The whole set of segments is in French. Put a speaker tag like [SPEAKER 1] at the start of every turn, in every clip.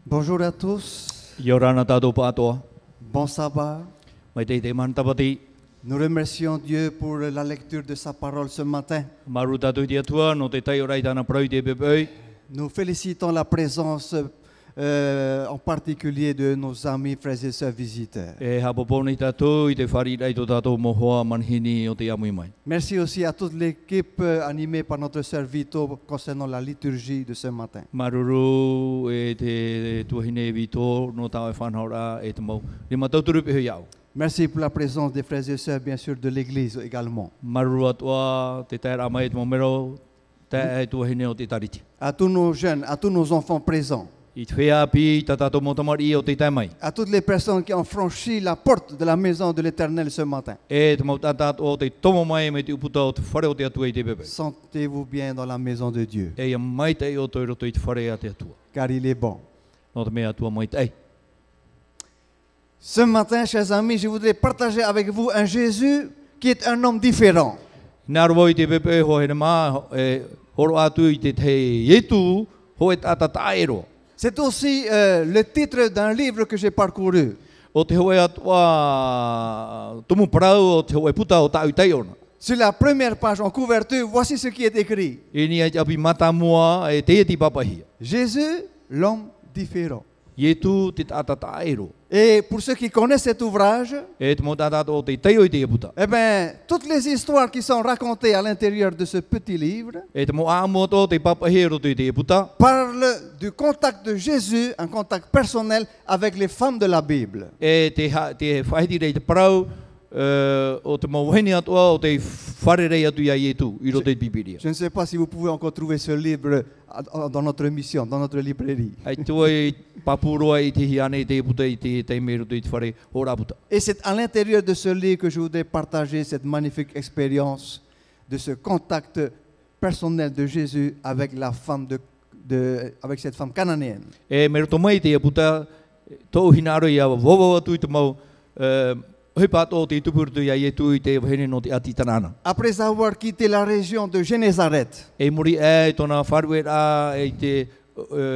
[SPEAKER 1] Bonjour à tous,
[SPEAKER 2] Yorana tado pato,
[SPEAKER 1] bon sabbat.
[SPEAKER 2] mai te mantabati,
[SPEAKER 1] Nous remercions Dieu pour la lecture de sa parole ce matin.
[SPEAKER 2] maru tatu dia tua, no te tai orai tana proi te bebei,
[SPEAKER 1] Nous félicitons la présence en particulier de nos amis, frères et sœurs visiteurs.
[SPEAKER 2] e hapoponi tatu i te whari rai to tatu mohoa manhini o te amui mai.
[SPEAKER 1] Merci aussi à toute l'équipe animée par notre sœur Vito concernant la liturgie de ce matin.
[SPEAKER 2] Maruru e te tuahine vito, no tau e whanhaura e te mau. Lima tauturu peho iau.
[SPEAKER 1] Merci pour la présence des frères et sœurs, bien sûr, de l'Église également.
[SPEAKER 2] Maruru atua, te tai ramai te momero, te e tuahine o te tariti.
[SPEAKER 1] À tous nos jeunes, à tous nos enfants présents,
[SPEAKER 2] I te whea pi, ta tato motamari o te tai mai.
[SPEAKER 1] à toutes les personnes qui ont franchi la porte de la maison de l'Éternel ce matin.
[SPEAKER 2] E te mau tatat o te tomo mai me te uputa o te whare o te atua i te bebei.
[SPEAKER 1] Sentez-vous bien dans la maison de Dieu,
[SPEAKER 2] E ia mai te o toi roto i te whare a te atua.
[SPEAKER 1] car il est bon.
[SPEAKER 2] No te mea atua mai te ei.
[SPEAKER 1] Ce matin, chers amis, je voudrais partager avec vous un Jésus qui est un homme différent.
[SPEAKER 2] Nā roa i te pepe ho he mā, horo atu i te ietu, ho e tata taero.
[SPEAKER 1] C'est aussi le titre d'un livre que j'ai parcouru.
[SPEAKER 2] O te hoe atua tumu parau o te hoe puta o tau tei ona.
[SPEAKER 1] Sur la première page en couverture, voici ce qui est écrit.
[SPEAKER 2] E ni ai api mata mua e te eti papahia.
[SPEAKER 1] Jésus, l'homme différent.
[SPEAKER 2] Ietu te tata taero.
[SPEAKER 1] Et pour ceux qui connaissent cet ouvrage,
[SPEAKER 2] E te mo tata o te teo i te puta.
[SPEAKER 1] eh bien, toutes les histoires qui sont racontées à l'intérieur de ce petit livre
[SPEAKER 2] E te mo amo to te papahia roto i te puta.
[SPEAKER 1] parlent du contact de Jésus, un contact personnel avec les femmes de la Bible.
[SPEAKER 2] E te whaiti rei te parau, o te mauheni atua o te whare rei atu ia ietu, i roto i Bibilia.
[SPEAKER 1] Je ne sais pas si vous pouvez encore trouver ce livre dans notre mission, dans notre librairie.
[SPEAKER 2] Ai tua i papuroa i te hiane i te puta i te me roto i te whare ora puta.
[SPEAKER 1] Et c'est à l'intérieur de ce livre que je voudrais partager cette magnifique expérience de ce contact personnel de Jésus avec la femme avec cette femme cananéenne.
[SPEAKER 2] E me roto mai te puta, tō hinaro i awa wawa atu i te mau, hoi pato o te tupurutu ia ietu i te wahene no te ati tanana.
[SPEAKER 1] Après avoir quitté la région de Génézareth,
[SPEAKER 2] E muri e tōna wharuera e te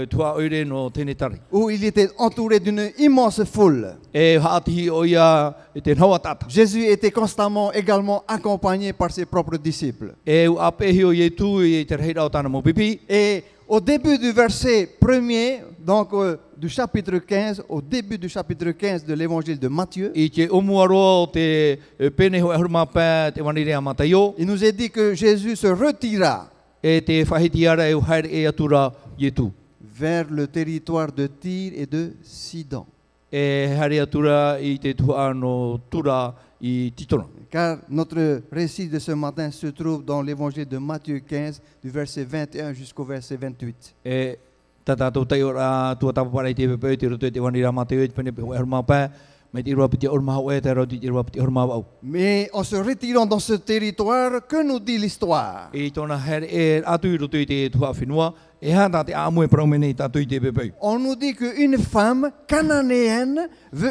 [SPEAKER 2] tua oire no tēne tari.
[SPEAKER 1] où il était entouré d'une immense foule,
[SPEAKER 2] E haatihi o ia e te naua tata.
[SPEAKER 1] Jésus était constamment également accompagné par ses propres disciples.
[SPEAKER 2] E u apehi o ietu i te reira o tāna mo pipi.
[SPEAKER 1] Et au début du verset 1er, donc du chapitre 15, au début du chapitre 15 de l'évangile de Matthieu,
[SPEAKER 2] I te omuaroa o te pene ho e huruma pē te wanirea mataio.
[SPEAKER 1] il nous est dit que Jésus se retira
[SPEAKER 2] E te whahitiara e uhaere e atura ietu.
[SPEAKER 1] vers le territoire de Tyr et de Sidon.
[SPEAKER 2] E haere atura i te tua no tura i titona.
[SPEAKER 1] Car notre récit de ce matin se trouve dans l'évangile de Matthieu 15, du verset 21 jusqu'au verset 28.
[SPEAKER 2] E tatatou tai ora tua tapapara i te pepe te roto e te wanirea mataio i te pene ho e huruma pē. Me te irua piti orma hau e te rauti te irua piti orma au.
[SPEAKER 1] Mais en se retirant dans ce territoire, que nous dit l'histoire?
[SPEAKER 2] E tōna haere e atu i roto i te tua whenua. E hata te amu e praumene i tatu i te pepe.
[SPEAKER 1] On nous dit qu'une femme cananéenne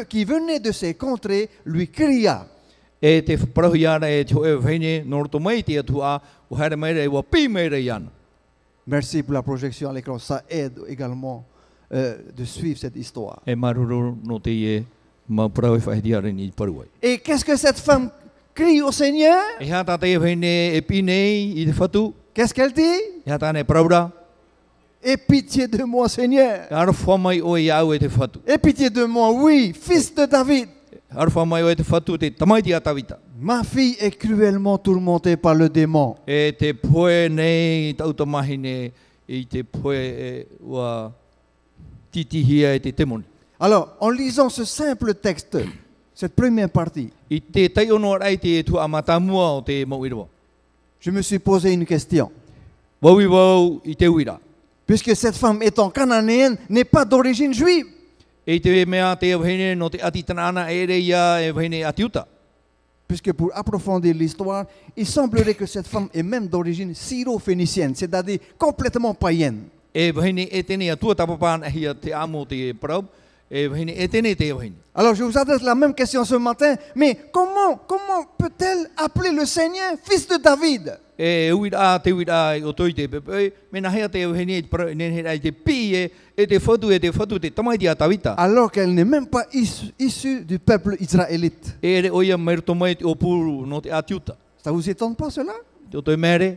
[SPEAKER 1] qui venait de ces contrées lui cria.
[SPEAKER 2] E te parahiara e te hoe whaine no roto mai te atua o haere meire e wa pi meire i ana.
[SPEAKER 1] Merci pour la projection à l'écran, ça aide également de suivre cette histoire.
[SPEAKER 2] E maruru no te e ma parau e whahidiare ni paruai.
[SPEAKER 1] Et qu'est-ce que cette femme crie au Seigneur?
[SPEAKER 2] E hata te whaine e pinei i te whatu.
[SPEAKER 1] Qu'est-ce qu'elle dit?
[SPEAKER 2] E hata ne praura.
[SPEAKER 1] Aie pitié de moi, Seigneur.
[SPEAKER 2] E ara whamai o e au e te whatu.
[SPEAKER 1] Aie pitié de moi, oui, fils de David.
[SPEAKER 2] Ara whamai o e te whatu te tamaiti a tawita.
[SPEAKER 1] Ma fille est cruellement tourmentée par le démon.
[SPEAKER 2] E te poe nei tautamahine i te poe e ua titihia e te temoni.
[SPEAKER 1] Alors, en lisant ce simple texte, cette première partie,
[SPEAKER 2] I te tai ono rai te tu amatamua o te mauiroa.
[SPEAKER 1] je me suis posé une question.
[SPEAKER 2] Waui wau i te uira.
[SPEAKER 1] Puisque cette femme étant cananéenne n'est pas d'origine juive.
[SPEAKER 2] E te mea te wahine no te ati tanana e reia e wahine ati uta.
[SPEAKER 1] Puisque pour approfondir l'histoire, il semblerait que cette femme est même d'origine syro-phénicienne, c'est-à-dire complètement païenne.
[SPEAKER 2] E wahine e tene atua tapapāna hia te amo te parau. E wahine e tene te wahine.
[SPEAKER 1] Alors je vous adresse la même question ce matin, mais comment peut-elle appeler le Seigneur fils de David?
[SPEAKER 2] E uira te uira o toi te pepe, me na hea te heni te pi e te whatu te tamai dia tawita.
[SPEAKER 1] Alors qu'elle n'est même pas issue du peuple israélite.
[SPEAKER 2] E re oia merto mai te opuru no te atiuta.
[SPEAKER 1] Ça vous étonne pas cela?
[SPEAKER 2] Te o toi mere,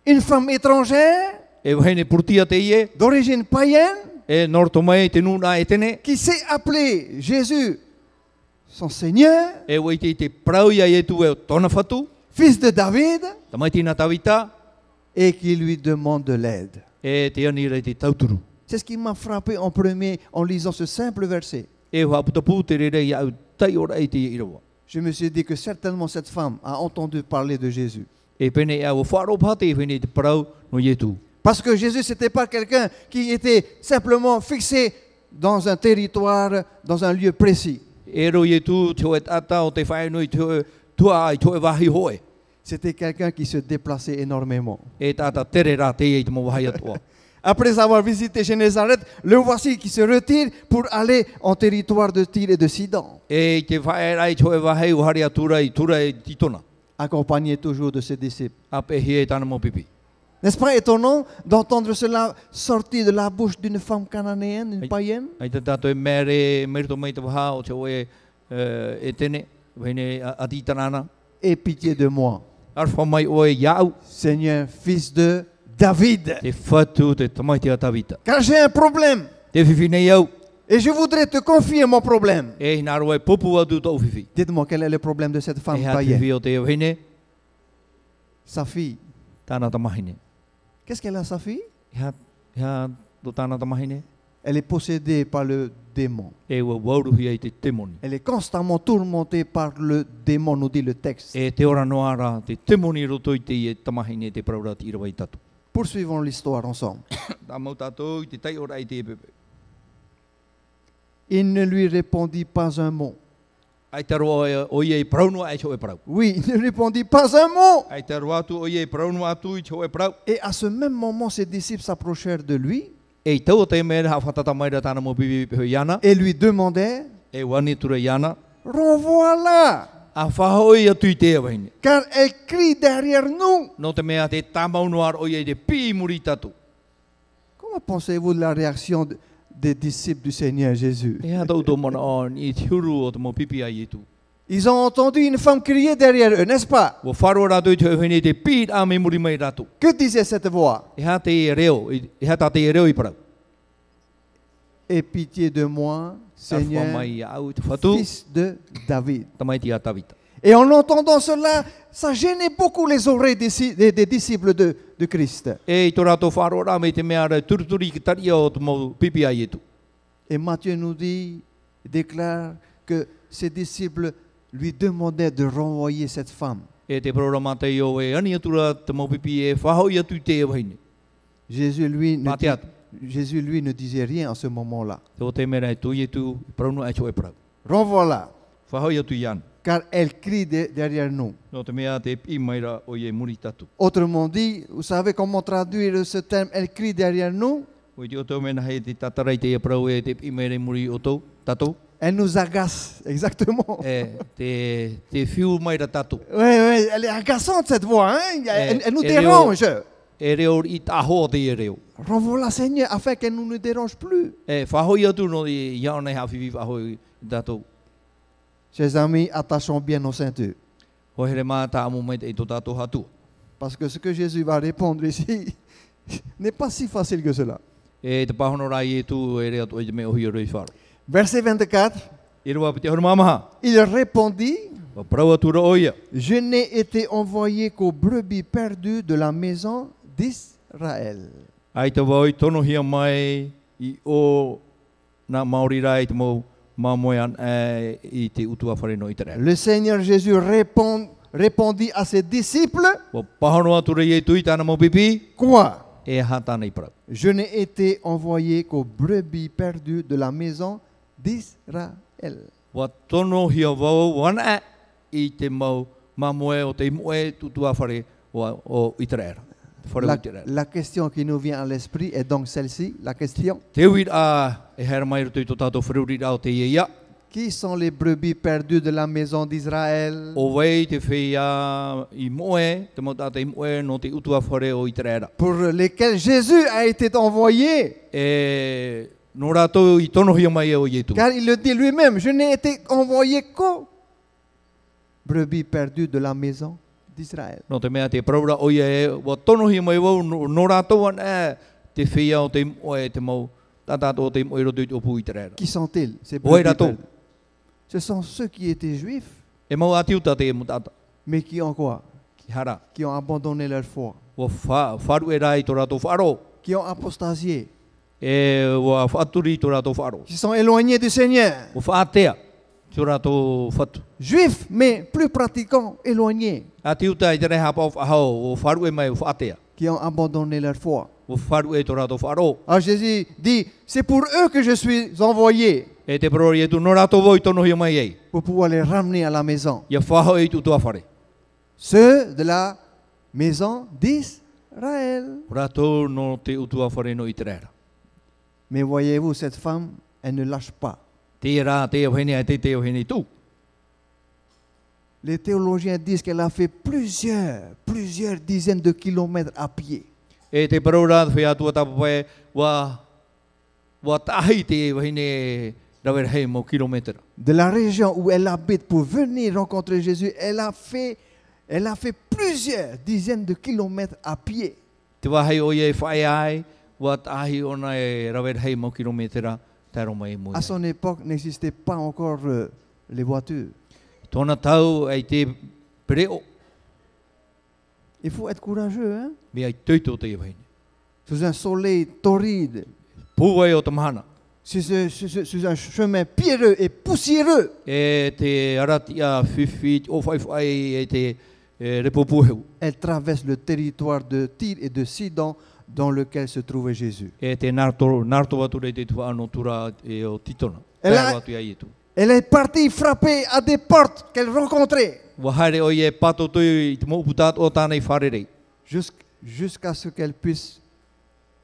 [SPEAKER 1] Une femme étrangère,
[SPEAKER 2] e hene purtia te ie,
[SPEAKER 1] d'origine païenne,
[SPEAKER 2] e norto mai te nuna e tene,
[SPEAKER 1] qui s'est appelé Jésus, son Seigneur,
[SPEAKER 2] e wei te prau ia e tu e tona whatu,
[SPEAKER 1] fils de David,
[SPEAKER 2] tamai tina tawita,
[SPEAKER 1] et qui lui demande de l'aide.
[SPEAKER 2] e te anire te tauturu.
[SPEAKER 1] C'est ce qui m'a frappé en premier en lisant ce simple verset.
[SPEAKER 2] E waputa pu te rere ia au tai ora e te irawa.
[SPEAKER 1] Je me suis dit que certainement cette femme a entendu parler de Jésus.
[SPEAKER 2] E pene e au wharo pate e hene te prau no ie tu.
[SPEAKER 1] Parce que Jésus, ce n'était pas quelqu'un qui était simplement fixé dans un territoire, dans un lieu précis.
[SPEAKER 2] E ro ie tu te o e tata o te whaenui tua ai te wahi hoe.
[SPEAKER 1] C'était quelqu'un qui se déplaçait énormément.
[SPEAKER 2] E tata tere rā te e te mo wahi atua.
[SPEAKER 1] Après avoir visité Génézareth, le voici qui se retire pour aller en territoire de Tyr et de Sidon,
[SPEAKER 2] E te whaerai te wahi o hari atura i tura e titona.
[SPEAKER 1] accompagné toujours de ses disciples.
[SPEAKER 2] Ape hie tana mo pipi.
[SPEAKER 1] N'est-ce pas étonnant d'entendre cela sortir de la bouche d'une femme cananéenne, une païenne?
[SPEAKER 2] Ai te tato e mere merito mai te waha o te oe e tene, hene atitanana.
[SPEAKER 1] Aie pitié de moi,
[SPEAKER 2] Arwha mai oe iau,
[SPEAKER 1] Seigneur, fils de David,
[SPEAKER 2] te whatu te tamai te atawita.
[SPEAKER 1] car j'ai un problème
[SPEAKER 2] Te whiwhine iau,
[SPEAKER 1] et je voudrais te confier mon problème.
[SPEAKER 2] e hina aroe popu atu tau whiwhi.
[SPEAKER 1] Dites-moi quel est le problème de cette
[SPEAKER 2] E
[SPEAKER 1] femme
[SPEAKER 2] ha te
[SPEAKER 1] païenne.
[SPEAKER 2] whiwhi o te hine,
[SPEAKER 1] Sa fille.
[SPEAKER 2] tāna tamahine.
[SPEAKER 1] Qu'est-ce qu'elle a, sa fille?
[SPEAKER 2] Ha do tāna tamahine,
[SPEAKER 1] Elle est possédée par le démon.
[SPEAKER 2] e ua wauruhi ai te temoni.
[SPEAKER 1] Elle est constamment tourmentée par le démon, nous dit le texte.
[SPEAKER 2] E te ora noara, te temoni roto i te i e tamahine te praura te irawa i tatu.
[SPEAKER 1] Poursuivons l'histoire ensemble.
[SPEAKER 2] Tā mau tātou i te tai ora i te e pepe.
[SPEAKER 1] Il ne lui répondit pas un mot.
[SPEAKER 2] Ai te roa o i e praunua ai cho e prau.
[SPEAKER 1] Oui, il ne répondit pas un mot.
[SPEAKER 2] Ai te roa atu o i e praunua atu i cho e prau.
[SPEAKER 1] Et à ce même moment, ses disciples s'approchèrent de lui
[SPEAKER 2] E tau o te mea ha whatata mai ra tāna mo bibi peho iana.
[SPEAKER 1] et lui demandaient,
[SPEAKER 2] E wani tura iana.
[SPEAKER 1] renvoie-la,
[SPEAKER 2] A whahoi atu i te awahine.
[SPEAKER 1] car elle crie derrière nous.
[SPEAKER 2] No te mea te tamaunoar o i e te pi muri tatu.
[SPEAKER 1] Comment pensez-vous de la réaction des disciples du Seigneur Jésus?
[SPEAKER 2] E ha tau tō mana on i te huru o te mo pipi ai e tu.
[SPEAKER 1] Ils ont entendu une femme crier derrière eux, n'est-ce pas?
[SPEAKER 2] Wa wharo rātou i te awahine te pi a me muri mai rātou.
[SPEAKER 1] Que disait cette voix?
[SPEAKER 2] E ha te e reo, e ha tā te e reo i parau.
[SPEAKER 1] Aie pitié de moi,
[SPEAKER 2] Awha
[SPEAKER 1] Seigneur,
[SPEAKER 2] mai au te whatu,
[SPEAKER 1] fils de David.
[SPEAKER 2] tamai ti a tawita.
[SPEAKER 1] Et en entendant cela, ça gênait beaucoup les oreilles des disciples de Christ.
[SPEAKER 2] E i tō rātou wharo rā me te mea re turuturi ki tari o te mo pipi ai e tu.
[SPEAKER 1] Et Matthieu nous dit, déclare que ses disciples lui demandaient de renvoyer cette femme.
[SPEAKER 2] E te programa te o e ani atura te mo pipi e whahoi atu i te awahine.
[SPEAKER 1] Jésus, lui, ne
[SPEAKER 2] Mate atu.
[SPEAKER 1] Jésus, lui, ne disait rien en ce moment-là.
[SPEAKER 2] Te o te mea e tu i e tu, praunu ai cho e parau.
[SPEAKER 1] Renvoie-la,
[SPEAKER 2] Whahoi atu i ana.
[SPEAKER 1] car elle crie derrière nous.
[SPEAKER 2] No te mea te pi mai ra o i e muri tatu.
[SPEAKER 1] Autrement dit, vous savez comment traduire ce terme, elle crie derrière nous?
[SPEAKER 2] O i te o tau mena hei te tatarai te e parau e te pi mai re muri o tau, tatu.
[SPEAKER 1] Elle nous agace, exactement.
[SPEAKER 2] E te whiu mai ra tatu.
[SPEAKER 1] Oui, oui, elle est agaçante cette voix, hein? Elle nous
[SPEAKER 2] et
[SPEAKER 1] dérange.
[SPEAKER 2] E reo i taho te e reo.
[SPEAKER 1] Renvoie-la, Seigneur, afin qu'elle ne nous dérange plus.
[SPEAKER 2] E whahoi atu no i iau nei hawhiwi whahoi i tātou.
[SPEAKER 1] Chers amis, attachons bien nos ceintures.
[SPEAKER 2] Ho here mā tā amu mai te i tō tātou hatu.
[SPEAKER 1] Parce que ce que Jésus va répondre ici n'est pas si facile que cela.
[SPEAKER 2] E te pahono rā i e tu e rea tō i te mea ohi o rei wharo.
[SPEAKER 1] Verset 24,
[SPEAKER 2] I rua piti horu mamaha.
[SPEAKER 1] il répondit,
[SPEAKER 2] O prau atu ra oia.
[SPEAKER 1] je n'ai été envoyé qu'aux brebis perdues de la maison d'Israël.
[SPEAKER 2] Ai te wai tono hia mai i o nā Māori rā i te mou mamoean i te utua whareno i te rea.
[SPEAKER 1] Le Seigneur Jésus répondit à ses disciples,
[SPEAKER 2] O pahono atu rei e tu i tāna mou pipi,
[SPEAKER 1] quoi?
[SPEAKER 2] e ha tāna i prau.
[SPEAKER 1] Je n'ai été envoyé qu'aux brebis perdues de la maison d'Israël.
[SPEAKER 2] Wa tono hia wau wana i te mau mamoe o te imoe tutua whare o i te rea. Whare o i te rea.
[SPEAKER 1] La question qui nous vient à l'esprit est donc celle-ci, la question.
[SPEAKER 2] Te uir a e hera mai roto i tō tātou whareuri rā o te ia.
[SPEAKER 1] Qui sont les brebis perdues de la maison d'Israël?
[SPEAKER 2] O wei te whia I moe, te mo tata I moe no te utua whare o Iterera.
[SPEAKER 1] Pour lesquels Jésus a été envoyé.
[SPEAKER 2] E no rātou I tono hia mai o Ietu.
[SPEAKER 1] Car il le dit lui-même, je n'ai été envoyé qu'aux brebis perdues de la maison d'Israël.
[SPEAKER 2] No te mea te praura o ia e, wa tono hia mai wau, no rātou an e, te whia o te moe te mau, tatato o te moe roto I opu Iterera.
[SPEAKER 1] Qui sont-ils? Ces
[SPEAKER 2] Oi
[SPEAKER 1] brebis
[SPEAKER 2] rato.
[SPEAKER 1] perdues. Ce sont ceux qui étaient juifs,
[SPEAKER 2] E mau atiuta te mo tata,
[SPEAKER 1] mais qui ont quoi?
[SPEAKER 2] ki hara.
[SPEAKER 1] Qui ont abandonné leur foi,
[SPEAKER 2] Wa wharu e rai to rātou wharo,
[SPEAKER 1] qui ont apostasié,
[SPEAKER 2] e wa whaturi to rātou wharo.
[SPEAKER 1] qui sont éloignés du Seigneur.
[SPEAKER 2] Wa whaatea, to rātou whatu.
[SPEAKER 1] Juifs, mais plus pratiquants, éloignés,
[SPEAKER 2] Atiuta I te reha pa o whahau, o wharu e mai o whaatea.
[SPEAKER 1] qui ont abandonné leur foi.
[SPEAKER 2] O wharu e to rātou wharo.
[SPEAKER 1] Alors Jésus dit, c'est pour eux que je suis envoyé,
[SPEAKER 2] E te parori e tu no rātou woi tono hia mai ei.
[SPEAKER 1] pour pouvoir les ramener à la maison.
[SPEAKER 2] Ia whahau e tu tua whare.
[SPEAKER 1] Ceux de la maison d'Israël.
[SPEAKER 2] Rātou no te utua whare no I te rera.
[SPEAKER 1] Mais voyez-vous, cette femme, elle ne lâche pas.
[SPEAKER 2] Te rā te o hene ai te o hene tu.
[SPEAKER 1] Les théologiens disent qu'elle a fait plusieurs dizaines de kilomètres à pied.
[SPEAKER 2] E te parora whai atua tapapai wa tahi te o hene rawera hei mo kilometra.
[SPEAKER 1] De la région où elle habite pour venir rencontrer Jésus, elle a fait plusieurs dizaines de kilomètres à pied.
[SPEAKER 2] Te wahai o ie whai ai, wa tahi ona e rawera hei mo kilometra, taro mai mo.
[SPEAKER 1] À son époque, n'existaient pas encore les voitures.
[SPEAKER 2] Tōna tau ai te pereo,
[SPEAKER 1] Il faut être courageux, hein?
[SPEAKER 2] me ai tuito te o hene.
[SPEAKER 1] Sous un soleil torride,
[SPEAKER 2] Pūwai o tamahana.
[SPEAKER 1] sur un chemin pierreux et poussiéreux.
[SPEAKER 2] E te aratia whiwhi o whaiwhai e te repo pūheu.
[SPEAKER 1] Elle traverse le territoire de Tyr et de Sidon dans lequel se trouvait Jésus.
[SPEAKER 2] E te narto atu rei te tua anō tura e o titona.
[SPEAKER 1] E la-
[SPEAKER 2] Tēro atu ia i tu.
[SPEAKER 1] Elle est partie frapper à des portes qu'elle rencontrait
[SPEAKER 2] Wahare o ie pato tui i te mo uputat o tānei wharerei.
[SPEAKER 1] jusqu'à ce qu'elle puisse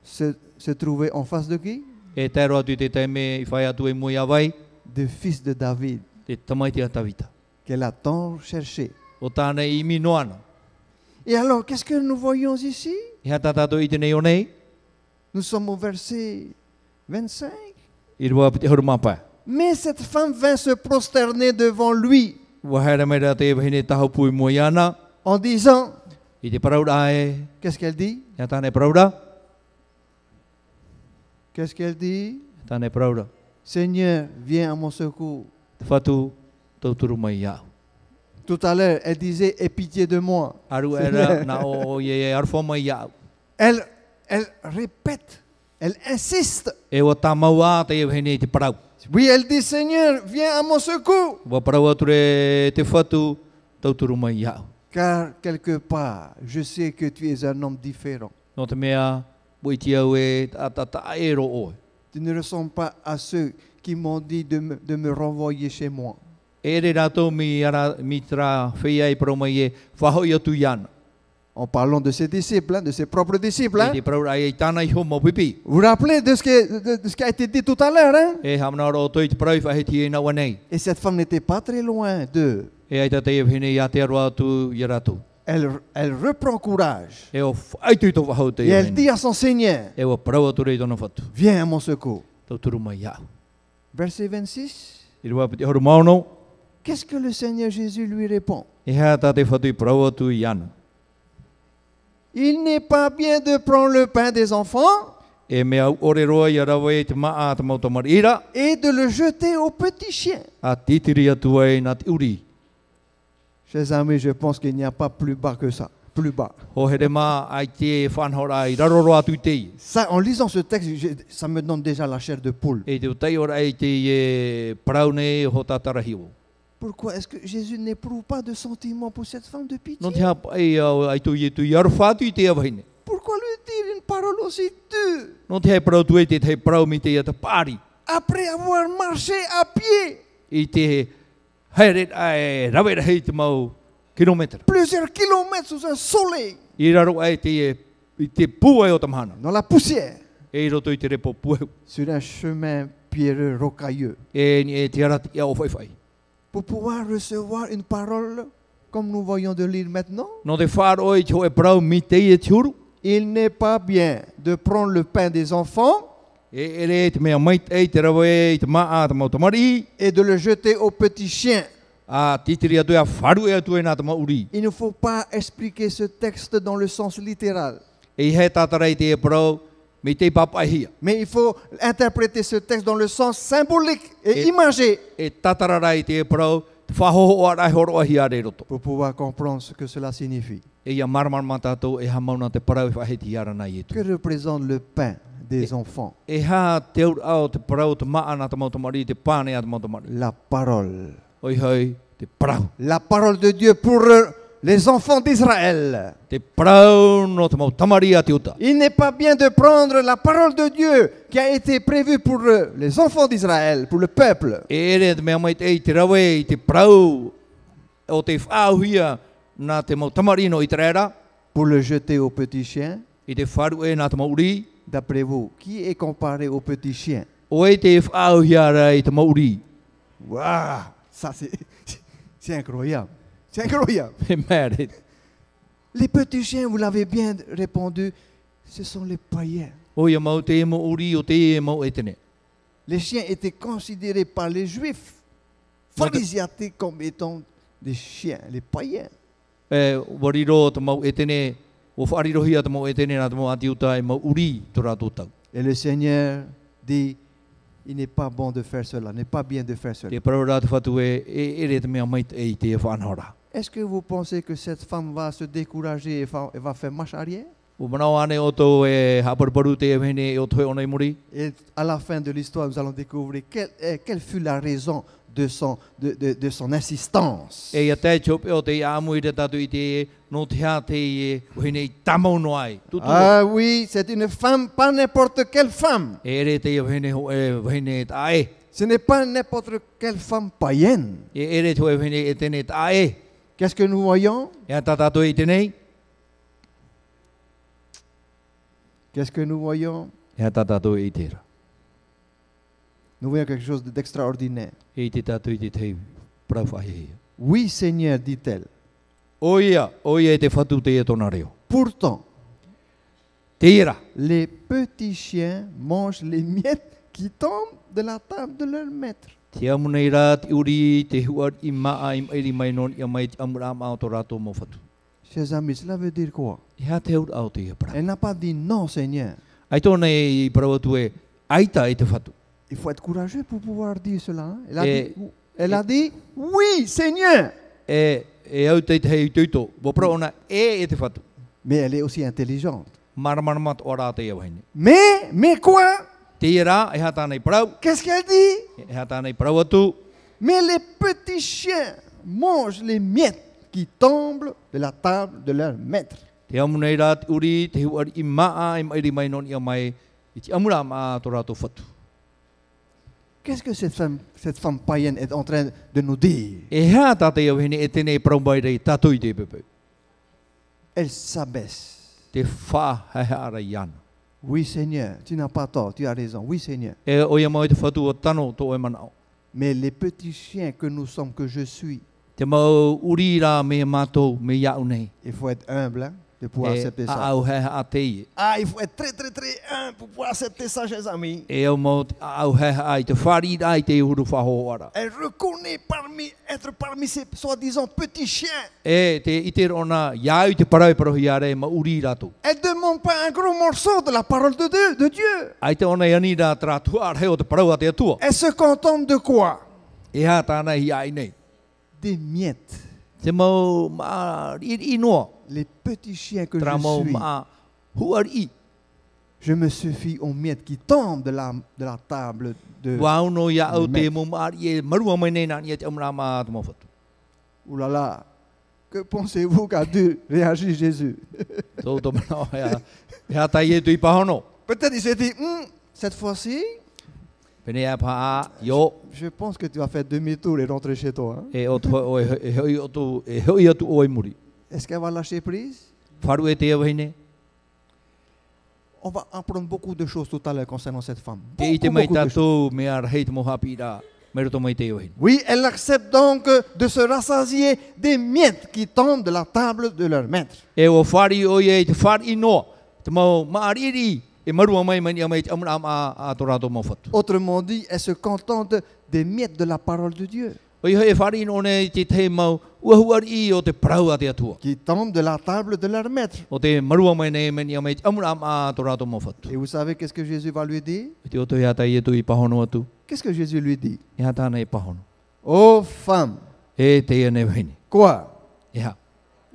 [SPEAKER 1] se trouver en face de qui?
[SPEAKER 2] E tēro atu I te teime I whai atu e mui awai,
[SPEAKER 1] Du fils de David,
[SPEAKER 2] te tamaiti a tawita.
[SPEAKER 1] qu'elle a tant cherché.
[SPEAKER 2] O tānei imi noana.
[SPEAKER 1] Et alors, qu'est-ce que nous voyons ici?
[SPEAKER 2] I hata tātou I te nei o nei,
[SPEAKER 1] Nous sommes au verset 25.
[SPEAKER 2] I rua piti haru mapai.
[SPEAKER 1] Mais cette femme vint se prosterner devant lui
[SPEAKER 2] Wahare mai rā te wahine taho pui mui ana,
[SPEAKER 1] en disant,
[SPEAKER 2] I te paraura e,
[SPEAKER 1] qu'est-ce qu'elle dit?
[SPEAKER 2] ia tānei paraura,
[SPEAKER 1] Qu'est-ce qu'elle dit?
[SPEAKER 2] tānei paraura.
[SPEAKER 1] Seigneur, viens à mon secours.
[SPEAKER 2] Te whatu tauturu mai iau.
[SPEAKER 1] Tout à l'heure, elle disait, aie pitié de moi.
[SPEAKER 2] Aru era na o ie arwha mai iau.
[SPEAKER 1] Elle répète, elle insiste.
[SPEAKER 2] E wa tamau a te wahine I te parau.
[SPEAKER 1] Oui, elle dit, Seigneur, viens à mon secours.
[SPEAKER 2] Wa parau atu re te whatu tauturu mai iau.
[SPEAKER 1] Car quelque part, je sais que tu es un homme différent.
[SPEAKER 2] No te mea, buiti au e ta e ro oe.
[SPEAKER 1] Tu ne ressembles pas à ceux qui m'ont dit de me renvoyer chez moi.
[SPEAKER 2] E re rātou mi tra whia I parau mai e whahoi atu iana.
[SPEAKER 1] En parlant de ses disciples, hein, de ses propres disciples.
[SPEAKER 2] E
[SPEAKER 1] Hein.
[SPEAKER 2] te parau ai tāna I ho mo pipi.
[SPEAKER 1] Vous vous rappelez de ce qui a été dit tout à l'heure. Hein?
[SPEAKER 2] E hamana ro toi te parau whaheti e na wanei.
[SPEAKER 1] Et cette femme n'était pas très loin d'eux.
[SPEAKER 2] E ai ta te wahine I a te aroa atu I rātou.
[SPEAKER 1] Elle reprend courage.
[SPEAKER 2] E o whaitu I tō wahau te
[SPEAKER 1] Et elle
[SPEAKER 2] wahine.
[SPEAKER 1] dit à son Seigneur,
[SPEAKER 2] E wa parau atu rei tōna whatu.
[SPEAKER 1] viens à mon secours.
[SPEAKER 2] Tauturu mai iau.
[SPEAKER 1] Verset 26.
[SPEAKER 2] I rua piti haru maono.
[SPEAKER 1] Qu'est-ce que le Seigneur Jésus lui répond?
[SPEAKER 2] E hea tā te whatu I parau atu I ana.
[SPEAKER 1] Il n'est pas bien de prendre le pain des enfants
[SPEAKER 2] E mea ore roa I arawa e te maa te mautamari ira.
[SPEAKER 1] et de le jeter aux petits chiens.
[SPEAKER 2] A titiri atu ai nā te uri.
[SPEAKER 1] Chers amis, je pense qu'il n'y a pas plus bas que ça. Plus bas.
[SPEAKER 2] Ho here mā ai te whanhora I raroro atu I tei.
[SPEAKER 1] Ça, en lisant ce texte, ça me donne déjà la chair de poule.
[SPEAKER 2] E te utai ora ai te e parau nei ho tātarahio.
[SPEAKER 1] Pourquoi est-ce que Jésus n'éprouve pas de sentiment pour cette femme de pitié?
[SPEAKER 2] No te hapa ai au ai tu I tu I arwhatu I te awahine.
[SPEAKER 1] Pourquoi lui dire une parole aussi dure
[SPEAKER 2] No te hei parau tu e te hei parau mi te ia te pāri.
[SPEAKER 1] après avoir marché à pied
[SPEAKER 2] I te haere ai rawera hei te mau kilometra.
[SPEAKER 1] plusieurs kilomètres sous un soleil,
[SPEAKER 2] I raro ai te pua e o tamahana.
[SPEAKER 1] dans la poussière,
[SPEAKER 2] E I roto I te repo pueu.
[SPEAKER 1] sur un chemin pierreux, rocailleux.
[SPEAKER 2] E ni e te arati ia o whaiwhai.
[SPEAKER 1] Pour pouvoir recevoir une parole comme nous voyons de lire maintenant,
[SPEAKER 2] No te whāro i te hoe parau mi te i e te uru.
[SPEAKER 1] il n'est pas bien de prendre le pain des enfants
[SPEAKER 2] E ere te mea mai te te rawa e te maa te mau tamari.
[SPEAKER 1] et de le jeter aux petits chiens.
[SPEAKER 2] A titiri atu e a wharu e atu e nā te mauri.
[SPEAKER 1] Il ne faut pas expliquer ce texte dans le sens littéral,
[SPEAKER 2] E he tātarai te e parau mi te papahia.
[SPEAKER 1] mais il faut interpréter ce texte dans le sens symbolique et imagé
[SPEAKER 2] E tatararai te e parau te whahoho o arai horo ahi are roto.
[SPEAKER 1] pour pouvoir comprendre ce que cela signifie.
[SPEAKER 2] E ia marmar mātātou e ha mauna te parau e whaheti ara nei e tu.
[SPEAKER 1] Que représente le pain des enfants?
[SPEAKER 2] E ha te ur au te parau te maa nā te mau tamari, te pāne a te mau tamari.
[SPEAKER 1] La parole.
[SPEAKER 2] Oi hoi, te parau.
[SPEAKER 1] La parole de Dieu pour les enfants d'Israël.
[SPEAKER 2] Te parau no te mau tamari a te uta.
[SPEAKER 1] Il n'est pas bien de prendre la parole de Dieu qui a été prévue pour les enfants d'Israël, pour le peuple,
[SPEAKER 2] E ere te mea mai te rawe i te parau o te whāhuia nā te mau tamari no i te rera.
[SPEAKER 1] pour le jeter aux petits chiens.
[SPEAKER 2] I te wharu e nā te mauri.
[SPEAKER 1] D'après vous, qui est comparé aux petits chiens?
[SPEAKER 2] O e te whāhuia ra i te mauri.
[SPEAKER 1] Waouh, ça c'est incroyable. C'est incroyable.
[SPEAKER 2] E mea re.
[SPEAKER 1] Les petits chiens, vous l'avez bien répondu, ce sont les païens.
[SPEAKER 2] O ia mau te e mauri o te e mau e tene.
[SPEAKER 1] Les chiens étaient considérés par les juifs pharisiatiques comme étant des chiens, les païens.
[SPEAKER 2] E wariro te mau e tene, o wharirohia te mau e tene nā te mau ati uta e mau uri to rātou tau.
[SPEAKER 1] Et le Seigneur dit, il n'est pas bon de faire cela, n'est pas bien de faire cela.
[SPEAKER 2] Te parau rā te whatu e ere te mea mai te e te e whanhora.
[SPEAKER 1] Est-ce que vous pensez que cette femme va se décourager et va faire marche arrière?
[SPEAKER 2] O manao ane o tō e haparuparu te e whene e o toi ona i muri.
[SPEAKER 1] Et à la fin de l'histoire, nous allons découvrir quelle fut la raison de son insistance.
[SPEAKER 2] E ia te chope o te i amu i te tatu i te e, no te hea te e whene i tamau no ai. Tutu.
[SPEAKER 1] Ah oui, c'est une femme, pas n'importe quelle femme.
[SPEAKER 2] E ere te e whene ho e whene ta e.
[SPEAKER 1] Ce n'est pas n'importe quelle femme païenne.
[SPEAKER 2] E ere to e whene e tene ta e.
[SPEAKER 1] Qu'est-ce que nous voyons?
[SPEAKER 2] E a tatato i tenei.
[SPEAKER 1] Qu'est-ce que nous voyons?
[SPEAKER 2] E a tatato i tera.
[SPEAKER 1] Nous voyons quelque chose d'extraordinaire.
[SPEAKER 2] E te tatu i te tei prauwhahihia.
[SPEAKER 1] Oui, Seigneur, dit-elle.
[SPEAKER 2] O ia e te whatu te e tona reo.
[SPEAKER 1] Pourtant,
[SPEAKER 2] Tera.
[SPEAKER 1] les petits chiens mangent les miettes qui tombent de la table de leur maître.
[SPEAKER 2] Te amuna i rā te uri, te huar i maa i mairi mai non i mai te amura maa o tō rātou mo whatu.
[SPEAKER 1] Chers amis, cela veut dire quoi?
[SPEAKER 2] E ha te ur au te e pra.
[SPEAKER 1] Elle n'a pas dit non, Seigneur.
[SPEAKER 2] Ai tōna i parawatu e aita i te whatu.
[SPEAKER 1] Il faut être courageux pour pouvoir dire cela. Hein.
[SPEAKER 2] Et-
[SPEAKER 1] Elle a dit oui, Seigneur.
[SPEAKER 2] E au te hei tuito. Wo pra ona e te whatu.
[SPEAKER 1] Mais elle est aussi intelligente.
[SPEAKER 2] Maramaramat o rā te e wahine.
[SPEAKER 1] Mais quoi?
[SPEAKER 2] Te e rā e ha tānei parau.
[SPEAKER 1] Qu'est-ce qu'elle dit?
[SPEAKER 2] E ha tānei parawatu.
[SPEAKER 1] Mais les petits chiens mangent les miettes qui tombent de la table de leur maître.
[SPEAKER 2] Te amuna i rā te uri, te huar i maa i mairi mai non i mai i te amura maa tō rātou whatu.
[SPEAKER 1] Qu'est-ce que cette femme païenne est en train de nous dire?
[SPEAKER 2] E hea tāte au hene e tēnei parau mai rei tātou i te pepe.
[SPEAKER 1] Elle s'abaisse.
[SPEAKER 2] Te wha hea i ana.
[SPEAKER 1] Oui, Seigneur, tu n'as pas tort, tu as raison. Oui, Seigneur.
[SPEAKER 2] E o ia mai te whatu o tano tō e manao.
[SPEAKER 1] Mais les petits chiens que nous sommes, que je suis,
[SPEAKER 2] Te mau uri rā me mātou me iau nei.
[SPEAKER 1] il faut être humble hein, de pouvoir
[SPEAKER 2] E
[SPEAKER 1] accepter
[SPEAKER 2] a
[SPEAKER 1] ça.
[SPEAKER 2] au hea a te ie.
[SPEAKER 1] Ah, il faut être très, très, très humble pour pouvoir accepter ça, chers amis.
[SPEAKER 2] E au mau a au hea a i te whari rā i te huru whaho ara.
[SPEAKER 1] Elle reconnaît être parmi ces soi-disant petits chiens.
[SPEAKER 2] E te ite rona iau i te parau parohi are ma uri rātou.
[SPEAKER 1] Elle ne demande pas un gros morceau de la parole de Dieu.
[SPEAKER 2] Ai te ona iani rā tra tua reo te parau a te atua.
[SPEAKER 1] Elle se contente de quoi?
[SPEAKER 2] E hea tāna hi ai nei.
[SPEAKER 1] Des miettes.
[SPEAKER 2] Te mau maa i noa.
[SPEAKER 1] Les petits chiens que
[SPEAKER 2] Tra mau
[SPEAKER 1] je suis,
[SPEAKER 2] maa huar i.
[SPEAKER 1] je me suffis aux miettes qui tombent de la table de...
[SPEAKER 2] Wau no ia au te
[SPEAKER 1] Maître.
[SPEAKER 2] mo maa i e marua mai nei nā i e te amura maa te mawhatu.
[SPEAKER 1] Ouh là là, que pensez-vous qu'a dû réagir Jésus?
[SPEAKER 2] Tō tō manao hea tai e tui pahono.
[SPEAKER 1] Peut-être il s'est dit, cette fois-ci,
[SPEAKER 2] Pene ea pa a, yo,
[SPEAKER 1] je pense que tu vas faire demi-tour et rentrer chez toi. Hein?
[SPEAKER 2] e o toi e hoi atu o e muri.
[SPEAKER 1] Est-ce qu'elle va lâcher prise?
[SPEAKER 2] Wharu e te e wahine.
[SPEAKER 1] on va apprendre beaucoup de choses tout à l'heure concernant cette femme.
[SPEAKER 2] Te i te
[SPEAKER 1] Beaucoup,
[SPEAKER 2] mai
[SPEAKER 1] beaucoup de choses.
[SPEAKER 2] tātou me ar hei te mo hapi rā, me roto mai te ohin.
[SPEAKER 1] Oui, elle accepte donc de se rassasier des miettes qui tombent de la table de leur maître.
[SPEAKER 2] E o whari o ie te whari noa, te mau maariri, e marua mai mani a mai te amuna a to rātou mau whatu.
[SPEAKER 1] Autrement dit, elle se contente des miettes de la parole de Dieu
[SPEAKER 2] O iho e whari no ne te te mau uahuari o te parau a te atua.
[SPEAKER 1] qui tombent de la table de leur maître.
[SPEAKER 2] O te marua mai nei mani a mai te amuna a to rātou mau whatu.
[SPEAKER 1] Et vous savez qu'est-ce que Jésus va lui dire?
[SPEAKER 2] Te oto hea tai e tu i pahono atu,
[SPEAKER 1] Qu'est-ce que Jésus lui dit?
[SPEAKER 2] e ha tāna e pahono.
[SPEAKER 1] Oh femme,
[SPEAKER 2] E te ia ne wahine.
[SPEAKER 1] quoi?
[SPEAKER 2] E ha.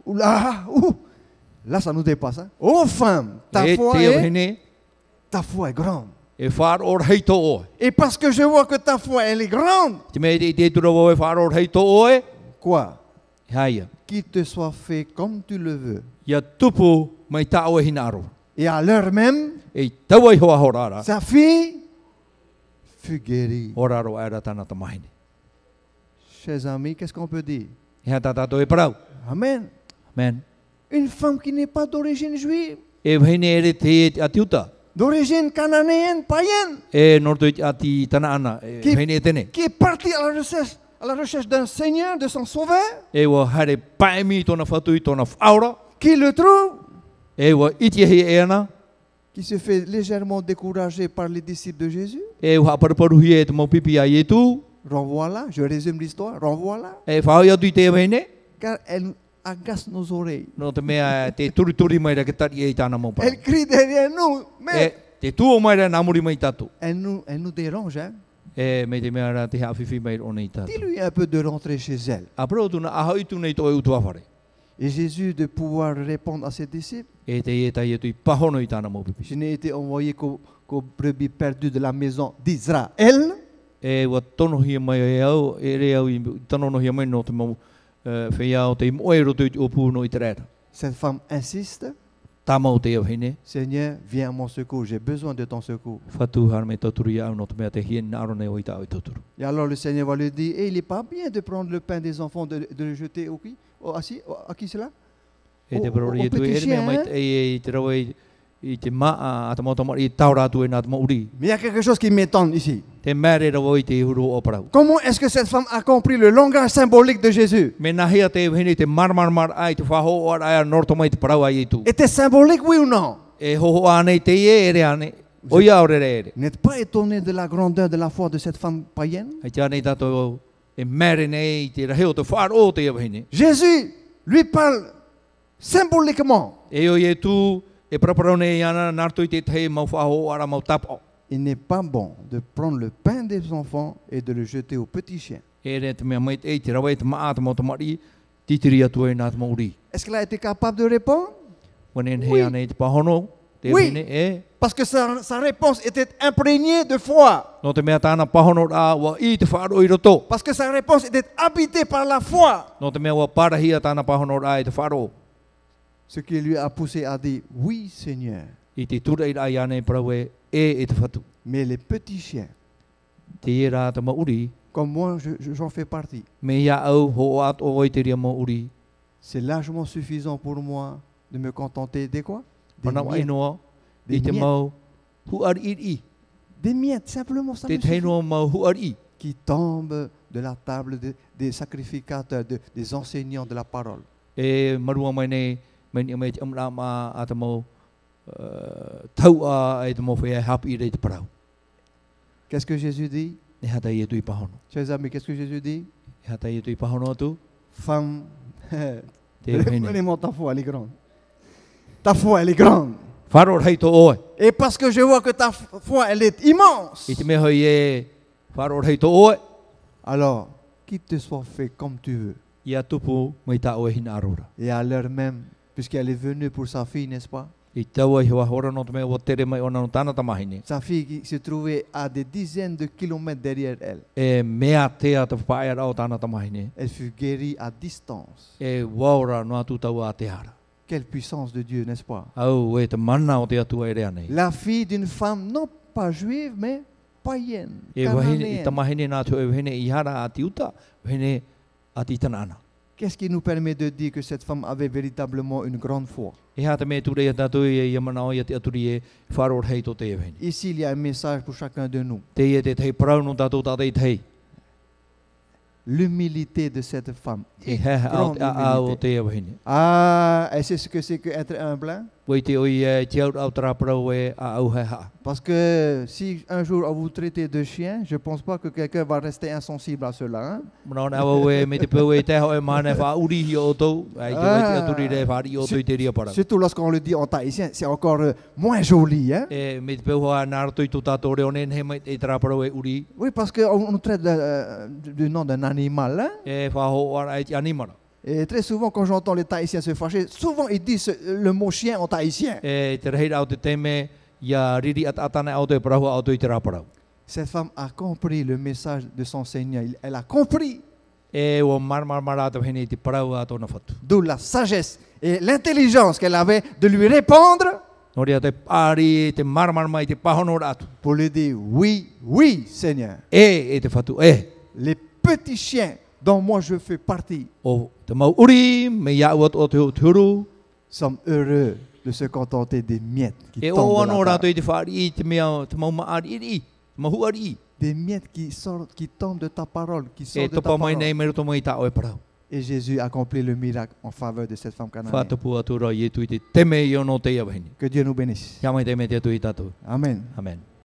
[SPEAKER 1] Oula, là ça nous dépasse. Hein? Oh femme,
[SPEAKER 2] E te ia wahine,
[SPEAKER 1] ta foi est grande.
[SPEAKER 2] e whar or hei to oe.
[SPEAKER 1] Et parce que je vois que ta foi elle est grande,
[SPEAKER 2] Te mei te tura o e whar or hei to oe,
[SPEAKER 1] quoi?
[SPEAKER 2] e haia.
[SPEAKER 1] Qu'il te soit fait comme tu le veux.
[SPEAKER 2] Ia tupu mai ta oe hina aro.
[SPEAKER 1] Et à l'heure même,
[SPEAKER 2] E taua i hoa horara,
[SPEAKER 1] sa fille fut guérie.
[SPEAKER 2] horaro era tāna ta mahine.
[SPEAKER 1] Chers amis, qu'est-ce qu'on peut dire?
[SPEAKER 2] E ha tātātou e parau.
[SPEAKER 1] Amen.
[SPEAKER 2] Amen.
[SPEAKER 1] Une femme qui n'est pas d'origine juive,
[SPEAKER 2] E wahine ere te atiuta.
[SPEAKER 1] d'origine cananéenne, païenne,
[SPEAKER 2] E norto i ati tana ana. E
[SPEAKER 1] Ki-
[SPEAKER 2] wahine e tene.
[SPEAKER 1] qui est partie à la recherche d'un Seigneur, de son Sauveur,
[SPEAKER 2] E wa hare paemi tona whatui tona whaura.
[SPEAKER 1] qui le trouve,
[SPEAKER 2] E wa iti he e ana.
[SPEAKER 1] qui se fait légèrement décourager par les disciples de Jésus.
[SPEAKER 2] E wa paraparuhi e te mau pipi a ietu.
[SPEAKER 1] Renvoie-la, je résume l'histoire, renvoie-la,
[SPEAKER 2] E whao ia tui te wahine.
[SPEAKER 1] car elle agace nos oreilles.
[SPEAKER 2] No te mea te turi mai ra ke tari e tāna mau parau.
[SPEAKER 1] Elle crie derrière nous, mais
[SPEAKER 2] E te tuo mai ra nā muri mai tātou.
[SPEAKER 1] elle nous dérange. Hein?
[SPEAKER 2] E me te mea ra te hawhiwhi mai o nei tātou.
[SPEAKER 1] Dis-lui un peu de rentrer chez elle.
[SPEAKER 2] A pro tuna aha i tu nei to e utu awhare.
[SPEAKER 1] Et Jésus de pouvoir répondre à ses disciples,
[SPEAKER 2] E te e tai e tui pahono i tāna mau pipi.
[SPEAKER 1] je n'ai été envoyé qu'aux brebis perdues de la maison d'Israël.
[SPEAKER 2] E wa tono hia mai e au, e re au i tanono hia mai no te mau whea o te moe roto i o pūno i te rera.
[SPEAKER 1] Cette femme insiste,
[SPEAKER 2] Tā mau te au hine,
[SPEAKER 1] Seigneur, viens à mon secours, j'ai besoin de ton secours.
[SPEAKER 2] whatu hara me tauturu i au no te mea te hien na aro nei o i tā o i tauturu.
[SPEAKER 1] Et alors le Seigneur va lui dire, il n'est pas bien de prendre le pain des enfants, de le jeter au qui? À qui cela?
[SPEAKER 2] E te
[SPEAKER 1] O
[SPEAKER 2] parori e tui
[SPEAKER 1] petit
[SPEAKER 2] ere mea
[SPEAKER 1] chien,
[SPEAKER 2] mai
[SPEAKER 1] hein?
[SPEAKER 2] e te rawa i te maa a te mau tamari i tau rātu e nā te mau uri.
[SPEAKER 1] Mais il y a quelque chose qui m'étonne ici.
[SPEAKER 2] Te mere rawa i te huru o parau.
[SPEAKER 1] Comment est-ce que cette femme a compris le langage symbolique de Jésus?
[SPEAKER 2] Me nā hea te hine te mar ai te whaho o ar ai norto mai te parau ai e tu.
[SPEAKER 1] Était symbolique, oui ou non?
[SPEAKER 2] E hoho anei te e ere ane, o ia ore re ere.
[SPEAKER 1] N'êtes pas étonné de la grandeur de la foi de cette femme païenne?
[SPEAKER 2] Ai te anei tātou e mere nei te raheo te wharo o te iwa hine.
[SPEAKER 1] Jésus lui parle symboliquement.
[SPEAKER 2] E o e tu e praparau nei ana narto i te tei mau whaho ara mau tapo.
[SPEAKER 1] Il n'est pas bon de prendre le pain des enfants et de le jeter aux petits chiens.
[SPEAKER 2] E re te mea mai te te rawa e te maa te mau tamari, titiri atu e nā te mau uri.
[SPEAKER 1] Est-ce qu'elle a été capable de répondre?
[SPEAKER 2] Wanen
[SPEAKER 1] Oui.
[SPEAKER 2] he anei te pahono, te
[SPEAKER 1] Oui.
[SPEAKER 2] hine e.
[SPEAKER 1] Parce que sa réponse était imprégnée de foi.
[SPEAKER 2] No te mea tāna pahono rā wa i te whaaro i roto.
[SPEAKER 1] Parce que sa réponse était habitée par la foi.
[SPEAKER 2] No te mea wa parahia tāna pahono rā i te whaaro.
[SPEAKER 1] Ce qui lui a poussé à dire, oui Seigneur,
[SPEAKER 2] I te tura i rai anei parau e te whatu.
[SPEAKER 1] mais les petits chiens,
[SPEAKER 2] Te e rā te mau uri,
[SPEAKER 1] comme moi j'en fais partie,
[SPEAKER 2] me ia au ho at o i te ria mau uri.
[SPEAKER 1] c'est largement suffisant pour moi de me contenter des quoi? Des
[SPEAKER 2] Mana
[SPEAKER 1] miettes.
[SPEAKER 2] ainoa,
[SPEAKER 1] Des
[SPEAKER 2] i te
[SPEAKER 1] miettes.
[SPEAKER 2] mau huari i.
[SPEAKER 1] Des miettes, simplement ça
[SPEAKER 2] Te
[SPEAKER 1] me suffit.
[SPEAKER 2] teinoa mau huari.
[SPEAKER 1] Qui tombent de la table des sacrificateurs, des enseignants de la parole.
[SPEAKER 2] E marua mai nei, mai ni mai te amrama a te mau tau a e te mau whea hapi i rei te parau.
[SPEAKER 1] Qu'est-ce que Jésus dit?
[SPEAKER 2] E hata i e tui pahono.
[SPEAKER 1] Chers amis, qu'est-ce que Jésus dit?
[SPEAKER 2] E hata i e tui pahono atu,
[SPEAKER 1] Femme,
[SPEAKER 2] te hene.
[SPEAKER 1] prenez-moi ta foi, elle est grande. Ta foi, elle est grande.
[SPEAKER 2] Wharo rei to oe.
[SPEAKER 1] Et parce que je vois que ta foi, elle est immense.
[SPEAKER 2] I te mea hoi e wharo rei to oe.
[SPEAKER 1] Alors, qu'il te soit fait comme tu veux.
[SPEAKER 2] Ia tupu mai ta oe hina arora.
[SPEAKER 1] Et à l'heure même, puisqu'elle est venue pour sa fille, n'est-ce pas?
[SPEAKER 2] I taua i hoa hora no te mea o tere mai ona no tāna tamahine.
[SPEAKER 1] Sa fille qui se trouvait à des dizaines de kilomètres derrière elle.
[SPEAKER 2] E mea tea te whae rao tāna tamahine.
[SPEAKER 1] Elle fut guérie à distance.
[SPEAKER 2] E waura no atu tau a te hara.
[SPEAKER 1] Quelle puissance de Dieu, n'est-ce pas?
[SPEAKER 2] Au e te mana o te atua e rea nei.
[SPEAKER 1] La fille d'une femme, non pas juive, mais païenne,
[SPEAKER 2] E wahine, i
[SPEAKER 1] cananéenne,
[SPEAKER 2] tamahine nā tu e wahine i hara a ti uta, wahine a ti tana ana.
[SPEAKER 1] Qu'est-ce qui nous permet de dire que cette femme avait véritablement une grande foi?
[SPEAKER 2] E hata me ture e tātou e manao e te aturi e wharor hei to te e veni.
[SPEAKER 1] Ici, il y a un message pour chacun de nous.
[SPEAKER 2] Te e te tei parau no tātou tātei tei.
[SPEAKER 1] L'humilité de cette femme.
[SPEAKER 2] E heha au
[SPEAKER 1] Grande
[SPEAKER 2] a o
[SPEAKER 1] humilité.
[SPEAKER 2] te e veni.
[SPEAKER 1] Ah, et c'est ce que c'est qu'être humble, hein?
[SPEAKER 2] Wei te oi e te au tara parau e a au heha.
[SPEAKER 1] Parce que si un jour on vous traitez de chien, je ne pense pas que quelqu'un va rester insensible à cela. Hein?
[SPEAKER 2] Manao na awa e me te peu e te ho e mana wha uri hi o tau. Ai te wei te aturi re whari o tui te ria parau.
[SPEAKER 1] Surtout lorsqu'on le dit en tahitien, c'est encore moins joli. Hein?
[SPEAKER 2] E me te peu hoa nā rato i tō tātou reo nen he mai e tara parau e uri.
[SPEAKER 1] Oui, parce qu'on nous traite du nom d'un animal. Hein?
[SPEAKER 2] E whaho ara e te animara.
[SPEAKER 1] Et très souvent, quand j'entends les Tahitiens se fâcher, souvent ils disent le mot chien en tahitien.
[SPEAKER 2] E te reira au te teme ia riri atana au te parau au te tara parau.
[SPEAKER 1] Cette femme a compris le message de son Seigneur. Elle a compris.
[SPEAKER 2] E o marmara te hene te parau a tōna whatu.
[SPEAKER 1] D'où la sagesse et l'intelligence qu'elle avait de lui répondre
[SPEAKER 2] No rea te pāri, te marmar mai, te pahono rātu.
[SPEAKER 1] pour lui dire oui, oui, Seigneur.
[SPEAKER 2] E te whatu,
[SPEAKER 1] Les petits chiens dont moi je fais partie
[SPEAKER 2] O te mau uri, me ia uat o te huru.
[SPEAKER 1] sommes heureux de se contenter des miettes qui
[SPEAKER 2] E o
[SPEAKER 1] tombent de
[SPEAKER 2] ano
[SPEAKER 1] la
[SPEAKER 2] rātu
[SPEAKER 1] table.
[SPEAKER 2] i te whaari, te mea, te mau maari iri, te mahu ari.
[SPEAKER 1] Des miettes qui sortent, qui tombent de ta parole, qui
[SPEAKER 2] E
[SPEAKER 1] sortent de ta
[SPEAKER 2] topa mai
[SPEAKER 1] parole.
[SPEAKER 2] nei mero to mai tā oe parau.
[SPEAKER 1] Et Jésus accomplit le miracle en faveur de cette femme cananéenne.
[SPEAKER 2] Whātapu atura i e tui te teme i ono te ia wahini.
[SPEAKER 1] Que Dieu nous bénisse.
[SPEAKER 2] Kia mai te me te atu i tātou.
[SPEAKER 1] Amen.
[SPEAKER 2] Amen.